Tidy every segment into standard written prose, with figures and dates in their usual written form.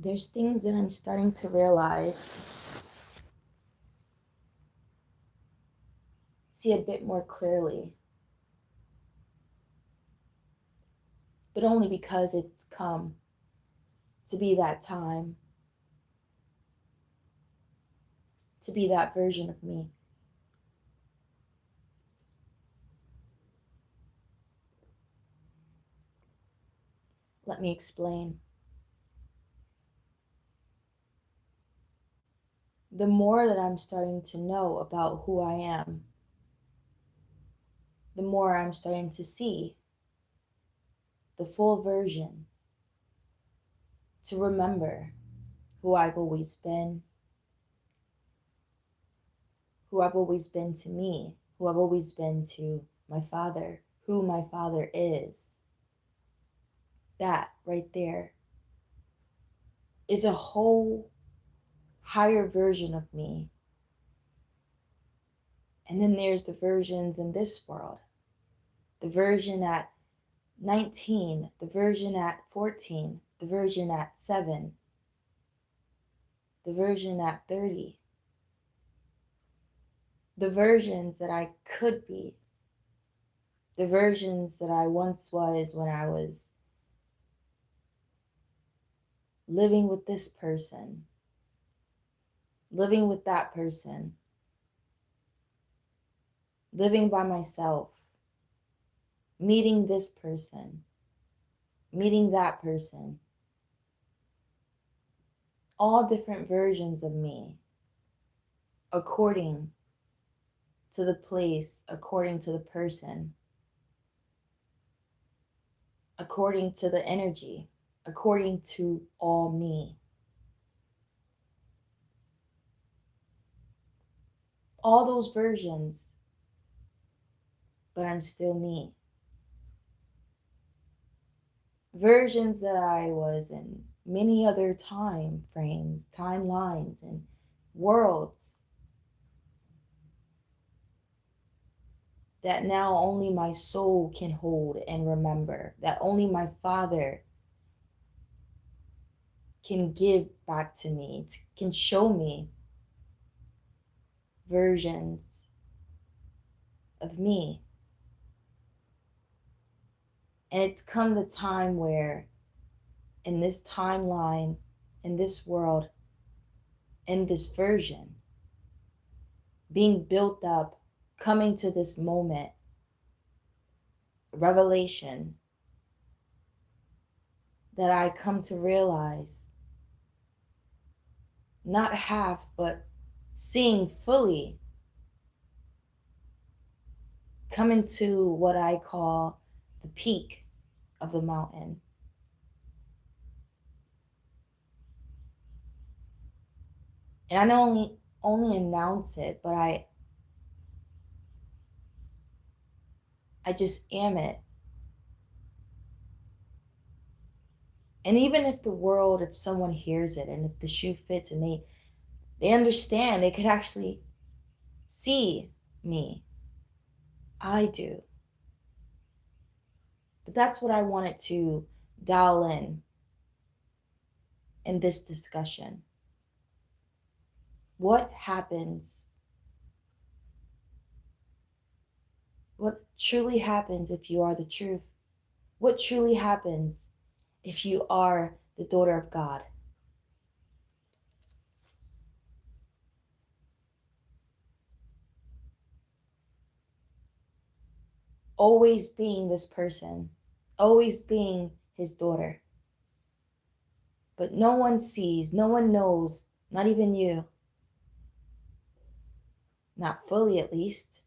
There's things that I'm starting to realize, see a bit more clearly, but only because it's come to be that time, to be that version of me. Let me explain. The more that I'm starting to know about who I am, the more I'm starting to see the full version, to remember who I've always been, who I've always been to me, who I've always been to my father, who my father is. That right there is a whole higher version of me. And then there's the versions in this world. The version at 19, the version at 14, the version at 7, the version at 30. The versions that I could be. The versions that I once was when I was living with this person, living with that person, living by myself, meeting this person, meeting that person. All different versions of me, according to the place, according to the person, according to the energy, according to all me. All those versions, but I'm still me. Versions that I was in many other time frames, timelines, and worlds that now only my soul can hold and remember, that only my Father can give back to me, can show me versions of me. And it's come the time where, in this timeline, in this world, in this version, being built up, coming to this moment, revelation, that I come to realize, not half, but seeing fully, coming to what I call the peak of the mountain. And I don't only announce it, but I just am it. And even if the world, if someone hears it and if the shoe fits and they understand, they could actually see me. I do. But that's what I wanted to dial in this discussion. What happens? What truly happens if you are the truth? What truly happens if you are the daughter of God? Always being this person, always being his daughter. But no one sees, no one knows, not even you. Not fully, at least.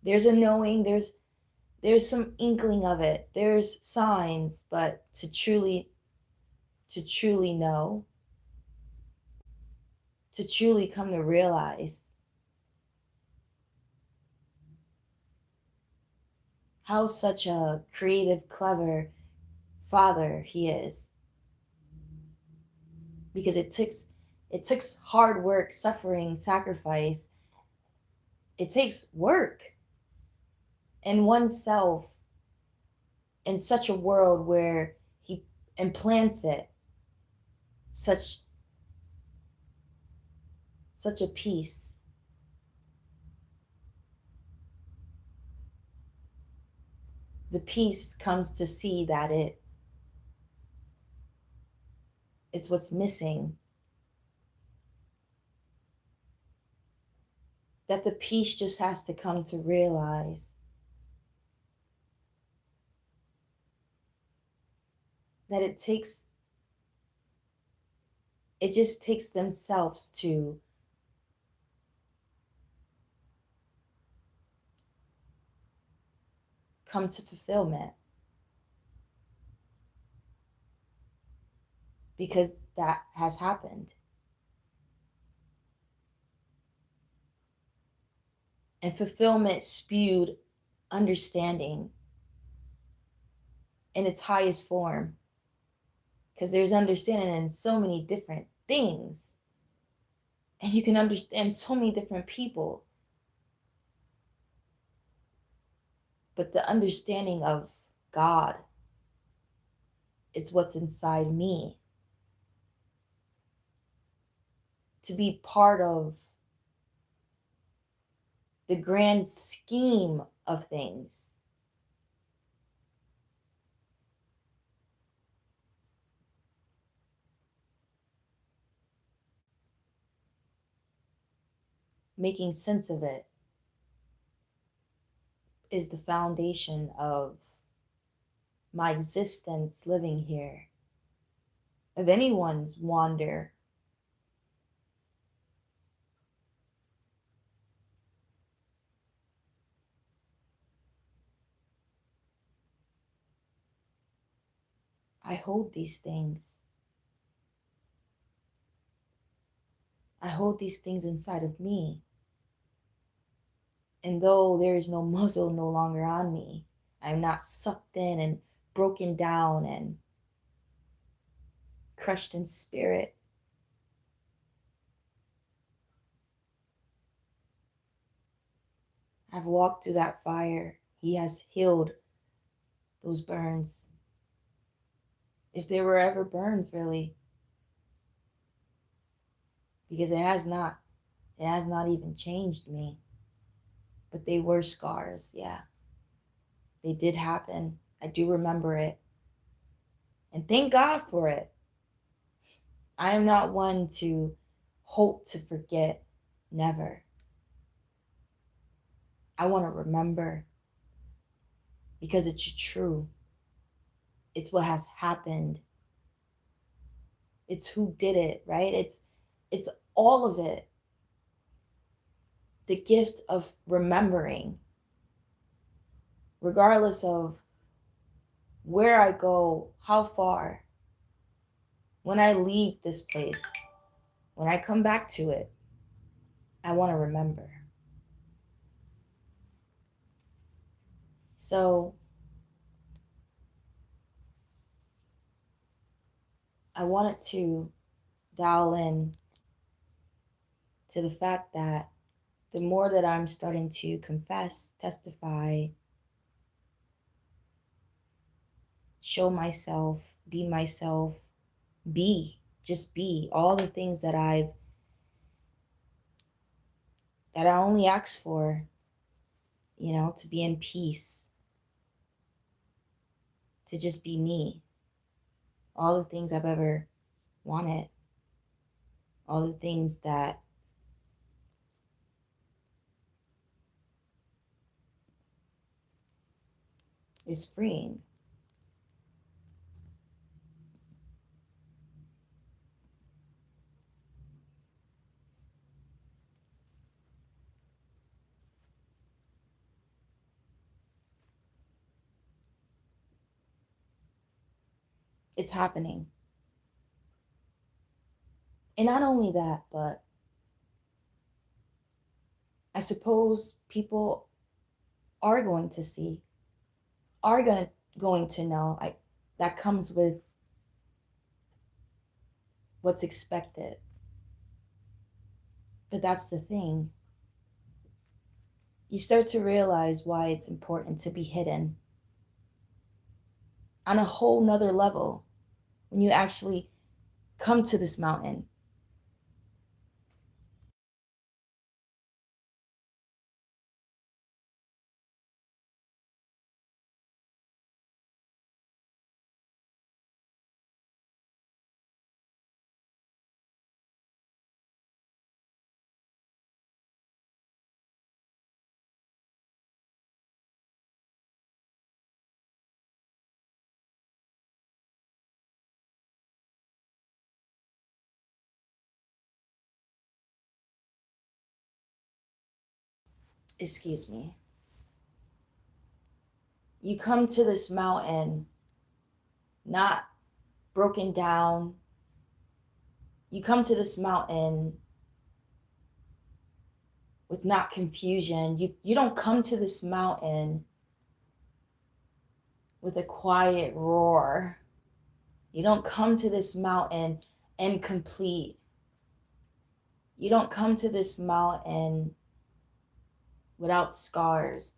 There's a knowing, there's some inkling of it. There's signs, but to truly know, to truly come to realize how such a creative, clever father he is. Because it takes hard work, suffering, sacrifice. It takes work in oneself, in such a world where he implants it such a peace. The peace comes to see that it's what's missing. That the peace just has to come to realize that it just takes themselves to come to fulfillment. Because that has happened. And fulfillment spewed understanding in its highest form. Because there's understanding in so many different things. And you can understand so many different people. But the understanding of God, it's what's inside me. To be part of the grand scheme of things. Making sense of it is the foundation of my existence living here, of anyone's wander. I hold these things. I hold these things inside of me. And though there is no muzzle no longer on me, I'm not sucked in and broken down and crushed in spirit. I've walked through that fire. He has healed those burns. If there were ever burns, really. Because it has not even changed me. But they were scars, yeah. They did happen. I do remember it. And thank God for it. I am not one to hope to forget. Never. I want to remember because it's true. It's what has happened. It's who did it, right? It's all of it. The gift of remembering, regardless of where I go, how far, when I leave this place, when I come back to it, I want to remember. So I wanted to dial in to the fact that the more that I'm starting to confess, testify, show myself, just be all the things that I only ask for, to be in peace, to just be me, all the things I've ever wanted, all the things that is freeing. It's happening. And not only that, but I suppose people are going to see, are going to know. That comes with what's expected. But that's the thing. You start to realize why it's important to be hidden on a whole nother level when you actually come to this mountain. Excuse me. You come to this mountain not broken down. You come to this mountain with not confusion. You don't come to this mountain with a quiet roar. You don't come to this mountain incomplete. You don't come to this mountain without scars.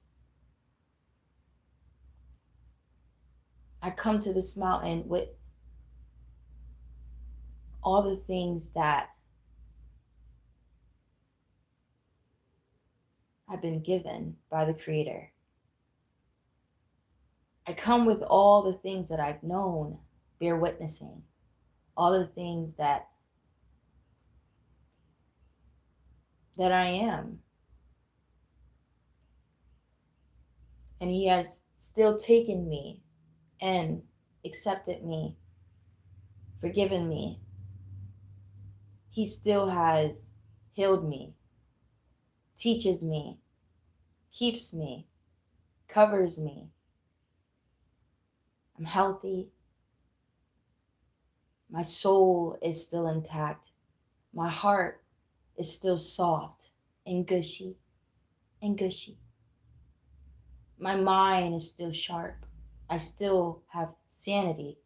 I come to this mountain with all the things that I've been given by the Creator. I come with all the things that I've known, bear witnessing, all the things that I am. And He has still taken me and accepted me, forgiven me. He still has healed me, teaches me, keeps me, covers me. I'm healthy. My soul is still intact. My heart is still soft and gushy and gushy. My mind is still sharp. I still have sanity.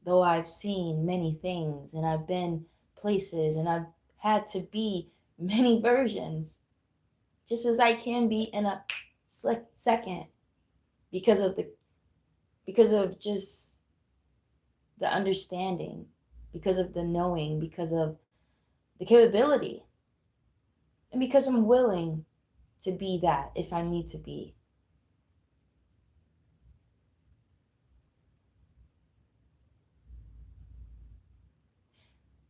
Though I've seen many things and I've been places and I've had to be many versions, just as I can be in a second because of just the understanding, because of the knowing, because of the capability, and because I'm willing to be that if I need to be.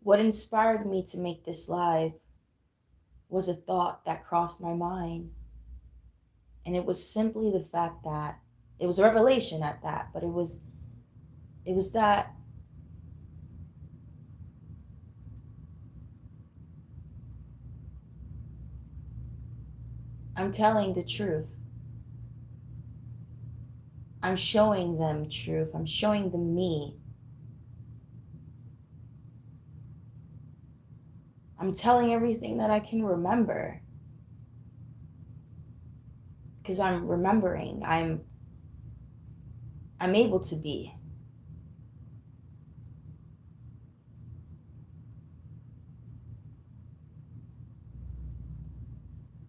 What inspired me to make this live was a thought that crossed my mind. And it was simply the fact that it was a revelation at that, but it was that I'm telling the truth. I'm showing them truth. I'm showing them me. I'm telling everything that I can remember. Because I'm remembering. I'm able to be.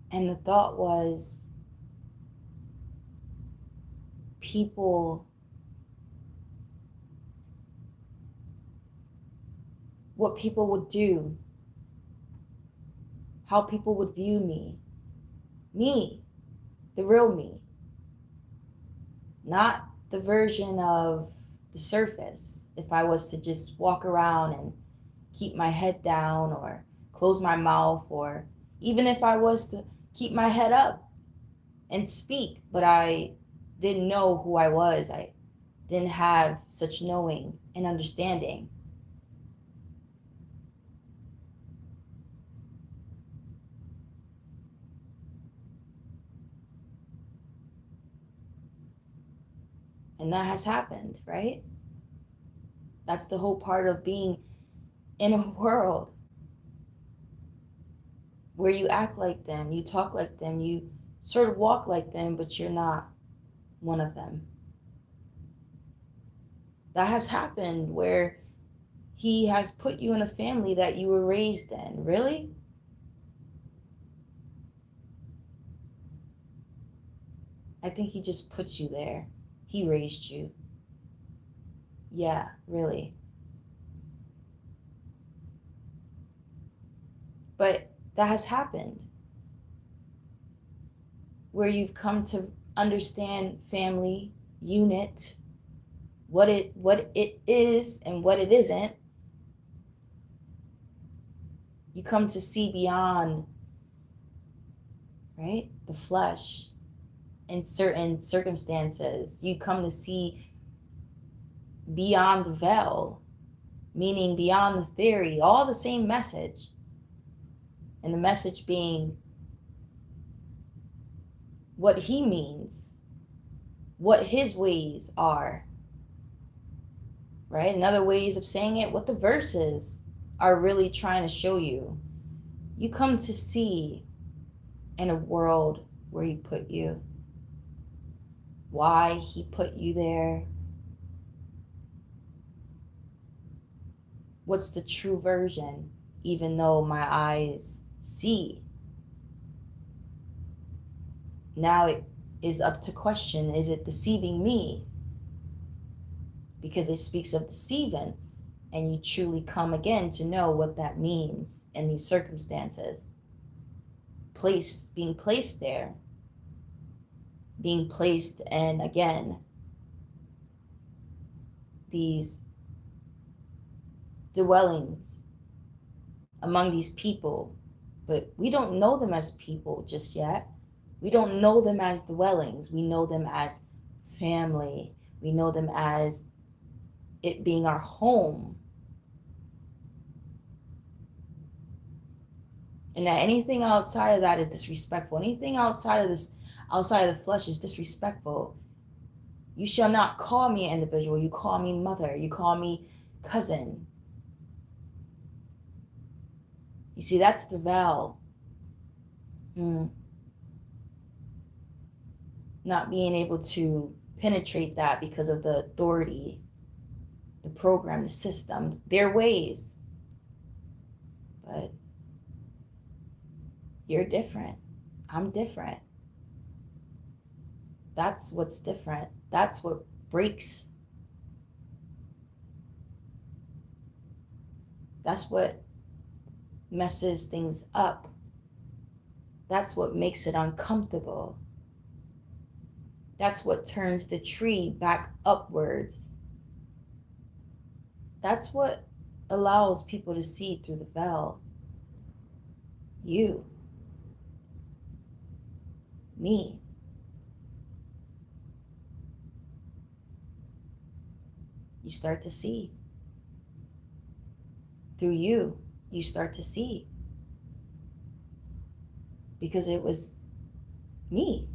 And the thought was people, what people would do, how people would view me, the real me, not the version of the surface. If I was to just walk around and keep my head down or close my mouth, or even if I was to keep my head up and speak, but I didn't know who I was. I didn't have such knowing and understanding. And that has happened, right? That's the whole part of being in a world where you act like them, you talk like them, you sort of walk like them, but you're not one of them. That has happened where He has put you in a family that you were raised in. Really? I think He just put you there. He raised you. Yeah, really. that has happened, where you've come to understand family, unit, what it is and what it isn't. You come to see beyond, right, the flesh in certain circumstances. You come to see beyond the veil, meaning beyond the theory, all the same message. And the message being what he means, what his ways are, right? And other ways of saying it, what the verses are really trying to show you. You come to see in a world where he put you, why he put you there, what's the true version, even though my eyes see. Now it is up to question, is it deceiving me? Because it speaks of deceivance, and you truly come again to know what that means in these circumstances. Being placed there, being placed in, again, these dwellings among these people, but we don't know them as people just yet. We don't know them as dwellings. We know them as family. We know them as it being our home. And that anything outside of that is disrespectful. Anything outside of this, outside of the flesh, is disrespectful. You shall not call me an individual. You call me mother. You call me cousin. You see, that's the veil. Not being able to penetrate that because of the authority, the program, the system, their ways. But you're different. I'm different. That's what's different. That's what breaks. That's what messes things up. That's what makes it uncomfortable. That's what turns the tree back upwards. That's what allows people to see through the veil. You. Me. You start to see. Through you, you start to see. Because it was me.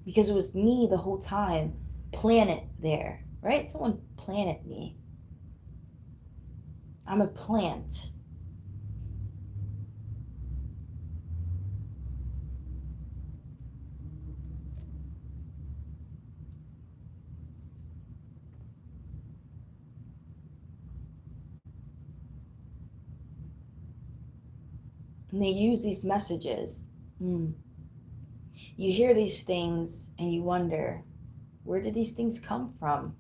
Because it was me the whole time, planted there, right? Someone planted me. I'm a plant. And they use these messages. You hear these things and you wonder, where did these things come from?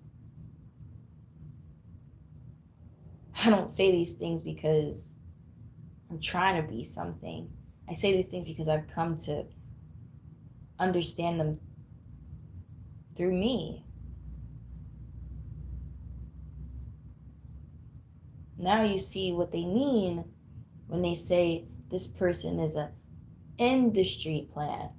I don't say these things because I'm trying to be something. I say these things because I've come to understand them through me. Now you see what they mean when they say this person is an industry plant.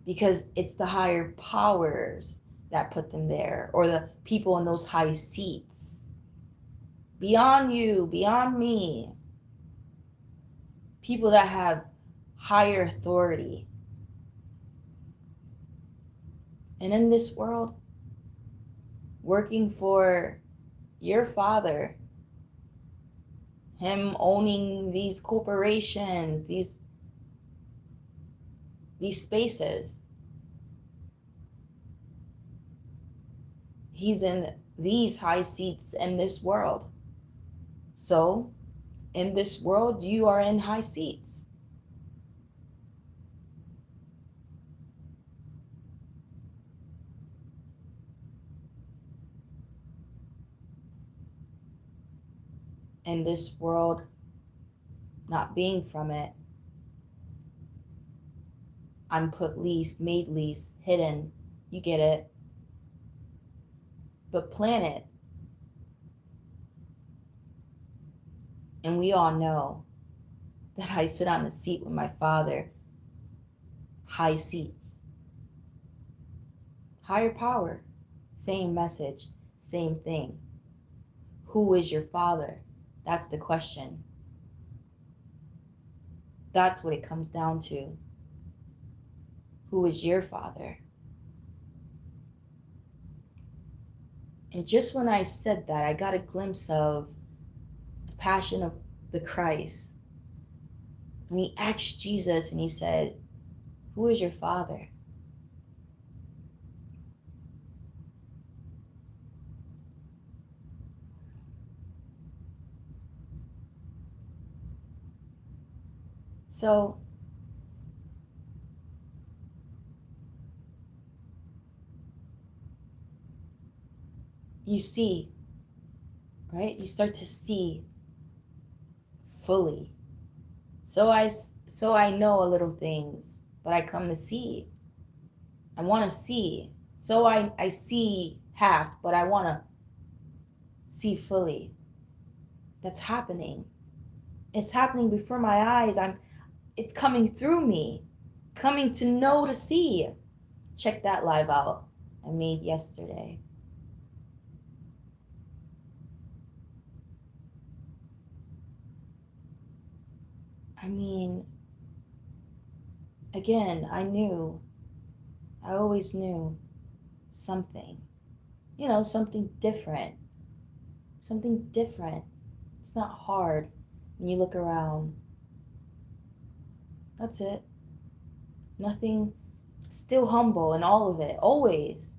Because it's the higher powers that put them there, or the people in those high seats. Beyond you, beyond me. People that have higher authority. And in this world, working for your father, him owning these corporations, these spaces. He's in these high seats in this world. So, in this world, you are in high seats. in this world, not being from it, I'm put least, made least, hidden. You get it. But planet, and we all know that I sit on a seat with my father, high seats. Higher power, same message, same thing. Who is your father? That's the question. That's what it comes down to. Who is your father? And just when I said that, I got a glimpse of the passion of the Christ. When he asked Jesus and he said, who is your father? So you see, right? You start to see fully. So I know a little things, but I come to see. I want to see. So I see half, but I want to see fully. That's happening. It's happening before my eyes. It's coming through me. Coming to know to see. Check that live out I made yesterday. I mean, again, I always knew something, something different. Something different. It's not hard when you look around. That's it. Nothing, still humble in all of it, always.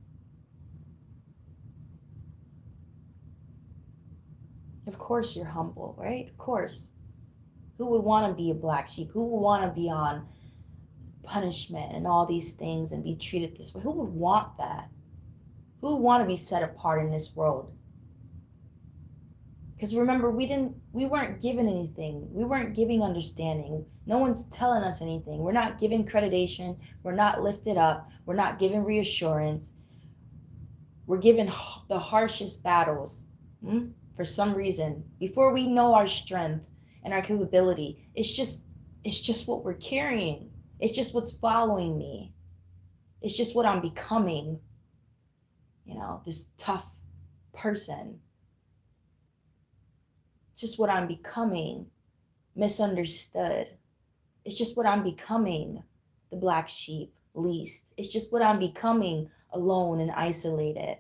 Of course you're humble, right? Of course. Who would want to be a black sheep? Who would want to be on punishment and all these things and be treated this way? Who would want that? Who would want to be set apart in this world? Because remember, we weren't given anything. We weren't giving understanding. No one's telling us anything. We're not given accreditation. We're not lifted up. We're not given reassurance. We're given the harshest battles for some reason. Before we know our strength and our capability, it's just what we're carrying. It's just what's following me. It's just what I'm becoming. This tough person. Just what I'm becoming, misunderstood. It's just what I'm becoming, the black sheep, least. It's just what I'm becoming, alone and isolated.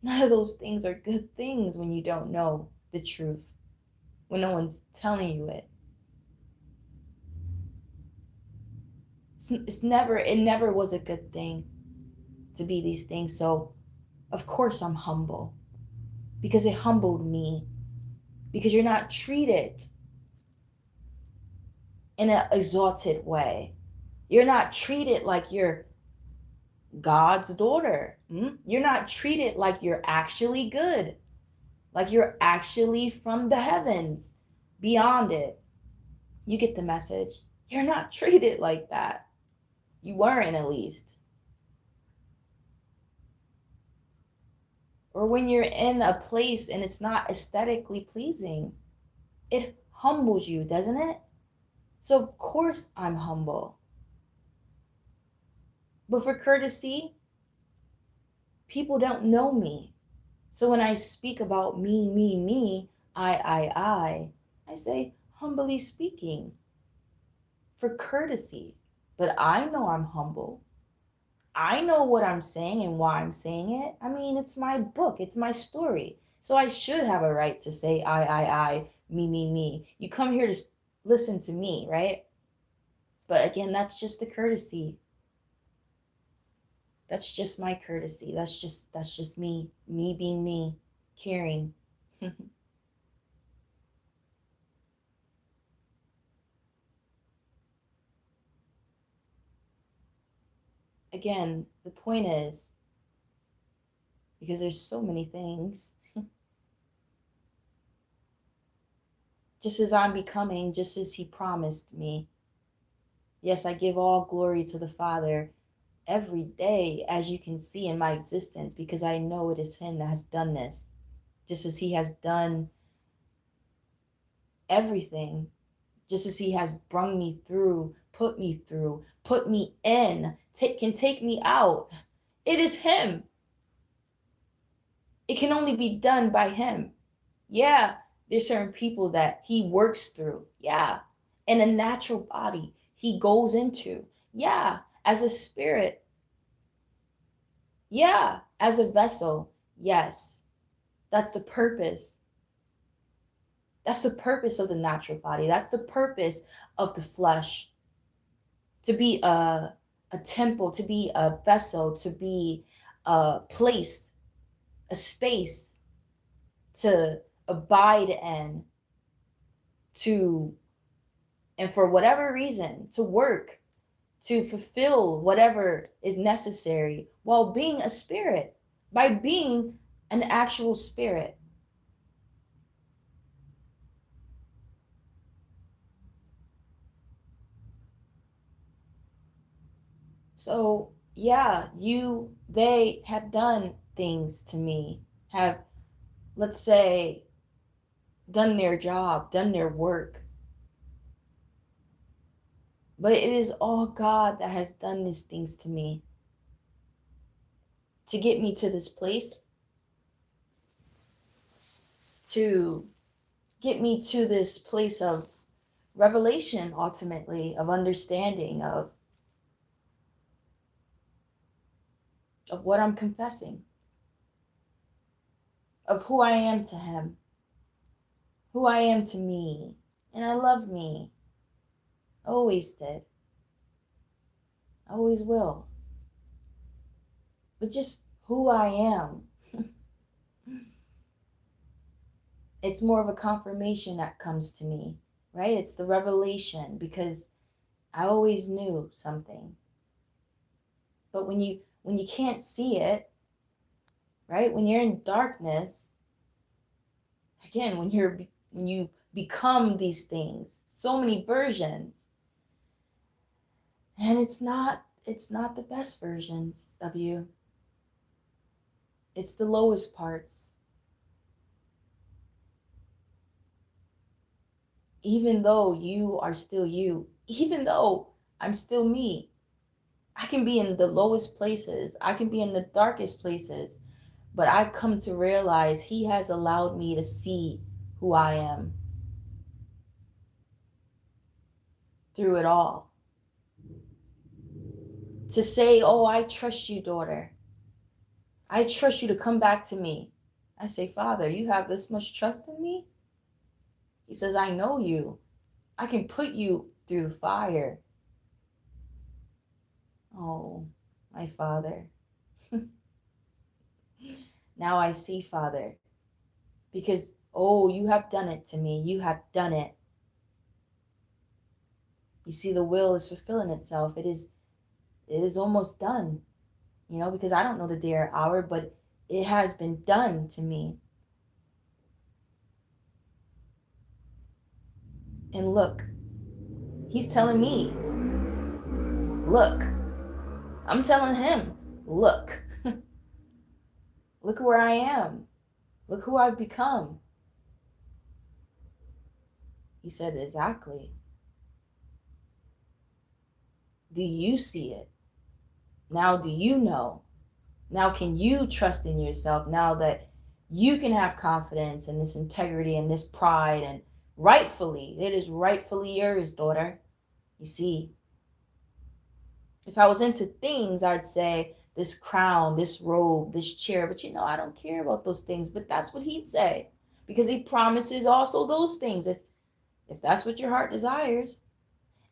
None of those things are good things when you don't know the truth, when no one's telling you it. It never was a good thing to be these things. So, of course, I'm humble because it humbled me. Because you're not treated in an exalted way. You're not treated like you're God's daughter. You're not treated like you're actually good, like you're actually from the heavens, beyond it. You get the message. You're not treated like that. You weren't, at least. Or when you're in a place and it's not aesthetically pleasing, it humbles you, doesn't it? So, of course, I'm humble. But for courtesy, people don't know me. So when I speak about me, I say humbly speaking for courtesy. But I know I'm humble. I know what I'm saying and why I'm saying it. I mean, it's my book, it's my story. So I should have a right to say I, me. You come here to listen to me, right? But again, that's just the courtesy. That's just my courtesy. That's just me being me, caring. Again, the point is, because there's so many things, just as I'm becoming, just as he promised me. Yes, I give all glory to the Father every day, as you can see in my existence, because I know it is him that has done this, just as he has done everything, just as he has brung me through, put me in, can take me out. It is him. It can only be done by him. Yeah, there's certain people that he works through. Yeah, in a natural body he goes into. Yeah, as a spirit. Yeah, as a vessel. Yes, that's the purpose. That's the purpose of the natural body. That's the purpose of the flesh. To be a temple, to be a vessel, to be a place, a space to abide in, to, and for whatever reason, to work, to fulfill whatever is necessary while being a spirit, by being an actual spirit. So, yeah, they have done things to me, have, let's say, done their job, done their work. But it is all God that has done these things to me to get me to this place, to get me to this place of revelation, ultimately, of understanding of what I'm confessing, of who I am to him, who I am to me. And I love me. Always did. Always will. But just who I am. It's more of a confirmation that comes to me, right? It's the revelation, because I always knew something. But when you can't see it, right? When you're in darkness, again, when you become these things, so many versions, and it's not the best versions of you. It's the lowest parts. Even though you are still you, even though I'm still me, I can be in the lowest places, I can be in the darkest places, but I've come to realize he has allowed me to see who I am through it all. To say, oh, I trust you, daughter. I trust you to come back to me. I say, Father, you have this much trust in me? He says, I know you. I can put you through the fire. Oh, my Father. Now I see, Father, because, oh, you have done it to me. You have done it. You see, the will is fulfilling itself. It is almost done, because I don't know the day or hour, but it has been done to me. And look, he's telling me, look. I'm telling him, look. Look where I am. Look who I've become. He said, exactly. Do you see it? Now do you know? Now can you trust in yourself, now that you can have confidence and this integrity and this pride, and rightfully, it is rightfully yours, daughter. You see, if I was into things, I'd say this crown, this robe, this chair, but I don't care about those things. But that's what he'd say, because he promises also those things if that's what your heart desires.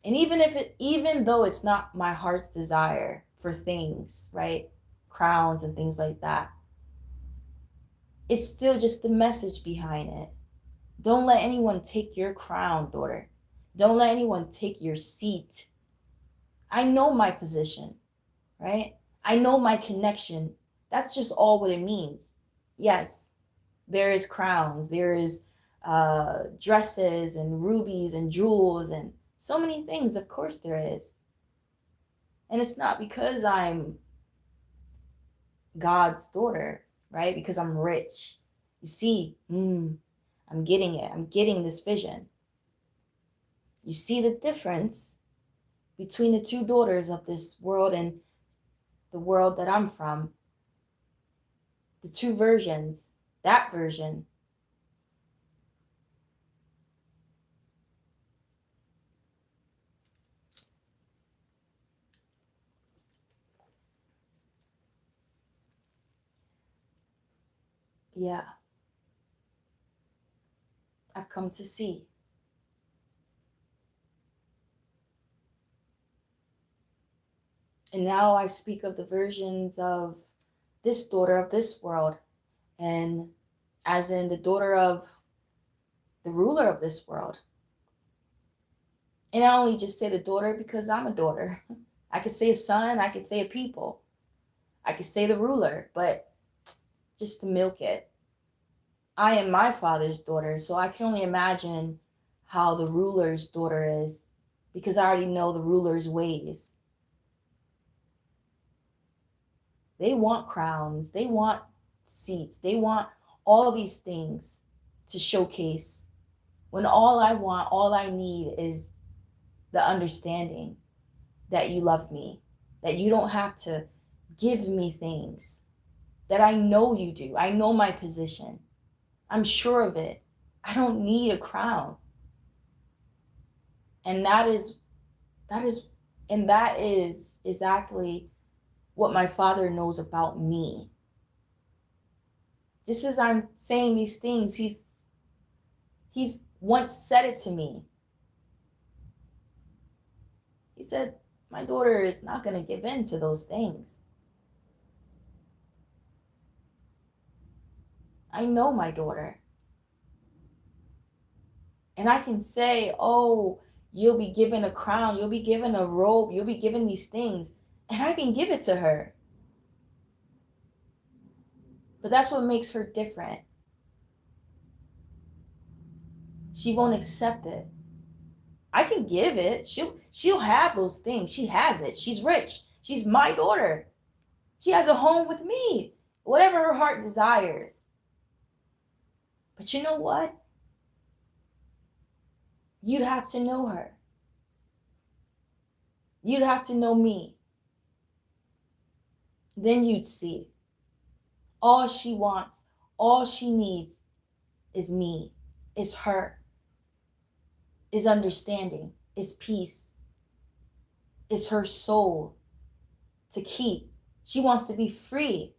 And even though it's not my heart's desire for things, right? Crowns and things like that, it's still just the message behind it. Don't let anyone take your crown, daughter. Don't let anyone take your seat. I know my position, right? I know my connection. That's just all what it means. Yes, there is crowns. There is dresses and rubies and jewels and so many things. Of course there is. And it's not because I'm God's daughter, right? Because I'm rich. You see, I'm getting it. I'm getting this vision. You see the difference between the two daughters of this world and the world that I'm from. The two versions, that version. Yeah, I've come to see. And now I speak of the versions of this daughter of this world, and as in the daughter of the ruler of this world. And I only just say the daughter because I'm a daughter. I could say a son, I could say a people, I could say the ruler, but just to milk it. I am my father's daughter, so I can only imagine how the ruler's daughter is because I already know the ruler's ways. They want crowns, they want seats, they want all these things to showcase when all I want, all I need is the understanding that you love me, that you don't have to give me things, that I know you do. I know my position. I'm sure of it. I don't need a crown. And that is exactly what my father knows about me. Just as I'm saying these things, he's once said it to me. He said, my daughter is not going to give in to those things. I know my daughter. And I can say, oh, you'll be given a crown, you'll be given a robe, you'll be given these things. And I can give it to her. But that's what makes her different. She won't accept it. I can give it. She'll have those things. She has it. She's rich. She's my daughter. She has a home with me. Whatever her heart desires. But you know what? You'd have to know her. You'd have to know me. Then you'd see. All she wants, all she needs is me, is her, is understanding, is peace, is her soul to keep. She wants to be free.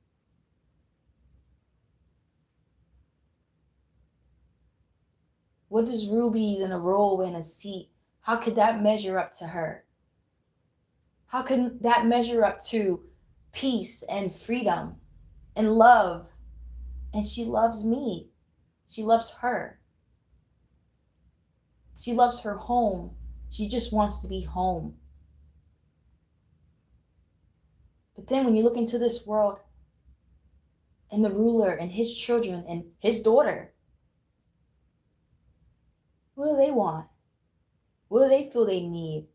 What does rubies and a robe and a seat, how could that measure up to her? How can that measure up to peace and freedom and love? And she loves me. She loves her. She loves her home. She just wants to be home. But then when you look into this world and the ruler and his children and his daughter, what do they want? What do they feel they need?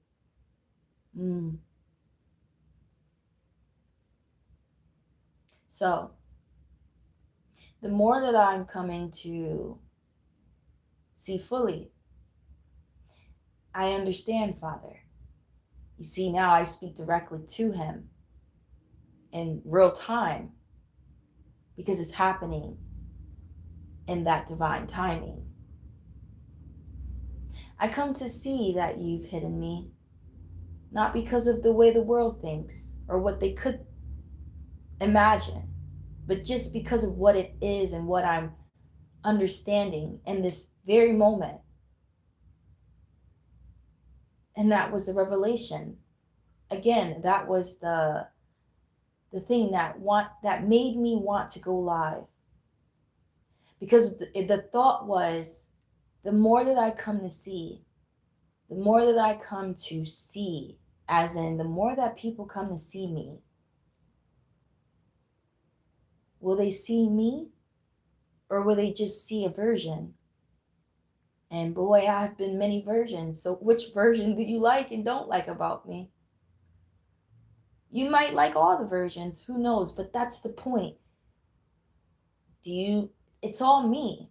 So, the more that I'm coming to see fully, I understand, Father. You see, now I speak directly to him in real time because it's happening in that divine timing. I come to see that you've hidden me, not because of the way the world thinks or what they could imagine, but just because of what it is and what I'm understanding in this very moment. And that was the revelation. Again, that was the thing that made me want to go live. Because the thought was, the more that I come to see, the more that I come to see, as in the more that people come to see me, will they see me or will they just see a version? And boy, I have been many versions. So which version do you like and don't like about me? You might like all the versions, who knows? But that's the point. It's all me.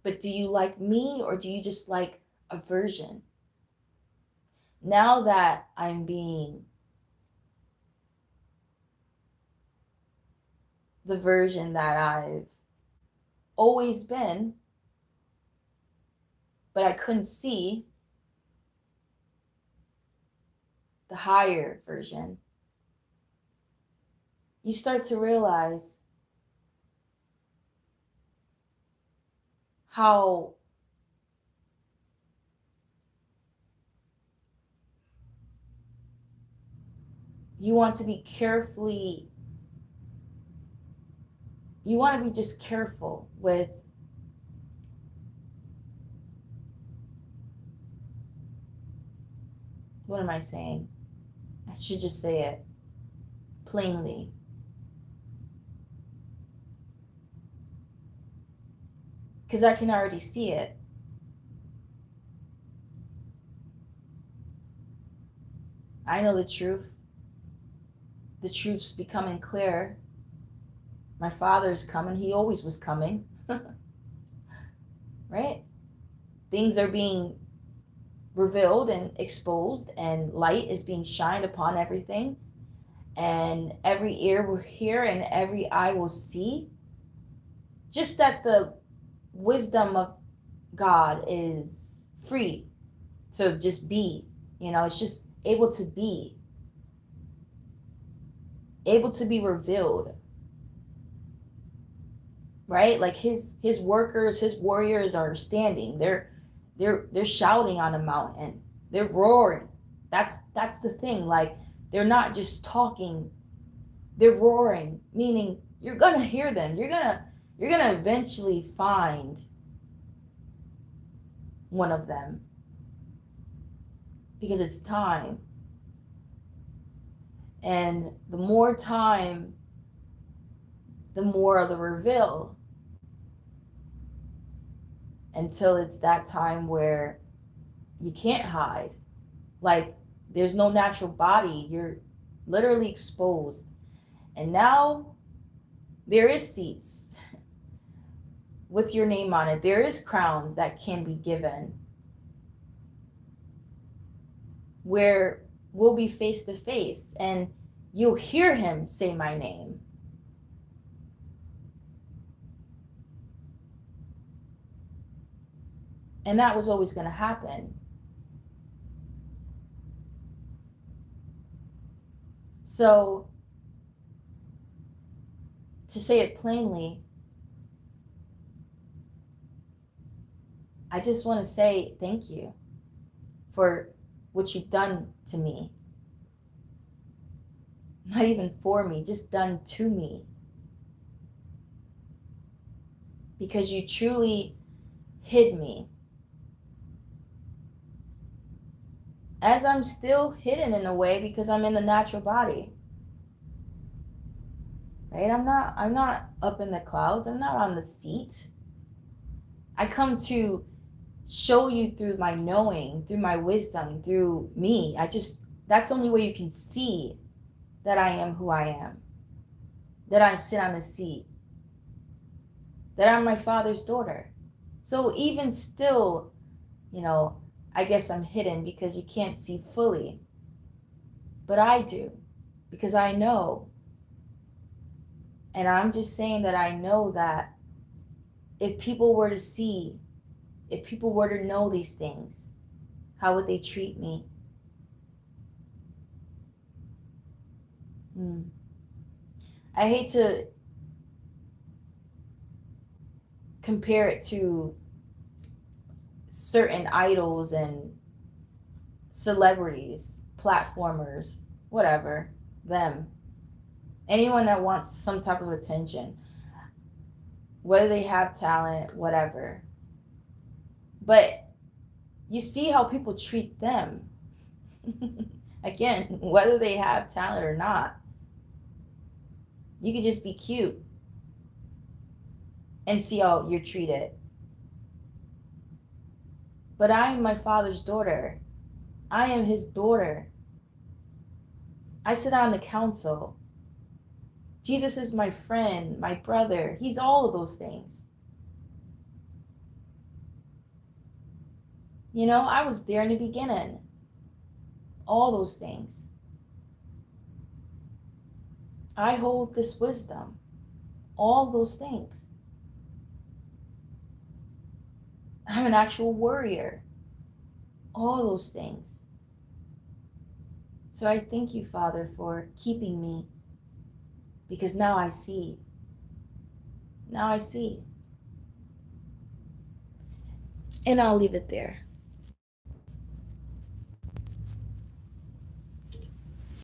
But do you like me, or do you just like a version? Now that I'm being the version that I've always been, but I couldn't see the higher version, you start to realize how you want to be carefully, you want to be just careful with what am I saying? I should just say it plainly. Because I can already see it. I know the truth. The truth's becoming clear. My father's coming. He always was coming. Right? Things are being revealed and exposed, and light is being shined upon everything. And every ear will hear and every eye will see. Just that the wisdom of God is free to just be. It's just able to be revealed, right? Like his workers, his warriors are standing. They're shouting on a mountain. They're roaring. That's the thing. Like, they're not just talking. They're roaring, meaning you're gonna hear them. You're gonna eventually find one of them, because it's time. And the more time, the more of the reveal, until it's that time where you can't hide. Like, there's no natural body. You're literally exposed. And now there is seats with your name on it. There is crowns that can be given, where we'll be face to face and you'll hear him say my name. And that was always going to happen. So, to say it plainly, I just want to say thank you for what you've done to me. Not even for me, just done to me. Because you truly hid me. As I'm still hidden in a way, because I'm in the natural body. Right? I'm not up in the clouds. I'm not on the seat. I come to show you through my knowing, through my wisdom, through me. That's the only way you can see that I am who I am. That I sit on a seat. That I'm my father's daughter. So even still, I guess I'm hidden because you can't see fully. But I do, because I know. And I'm just saying that I know that if people were to see, if people were to know these things, how would they treat me? I hate to compare it to certain idols and celebrities, platformers, whatever, them. Anyone that wants some type of attention, whether they have talent, whatever. But you see how people treat them. Again, whether they have talent or not. You could just be cute and see how you're treated. But I am my Father's daughter. I am his daughter. I sit on the council. Jesus is my friend, my brother. He's all of those things. You know, I was there in the beginning. All those things. I hold this wisdom. All those things. I'm an actual warrior. All those things. So I thank you, Father, for keeping me, because now I see. Now I see. And I'll leave it there.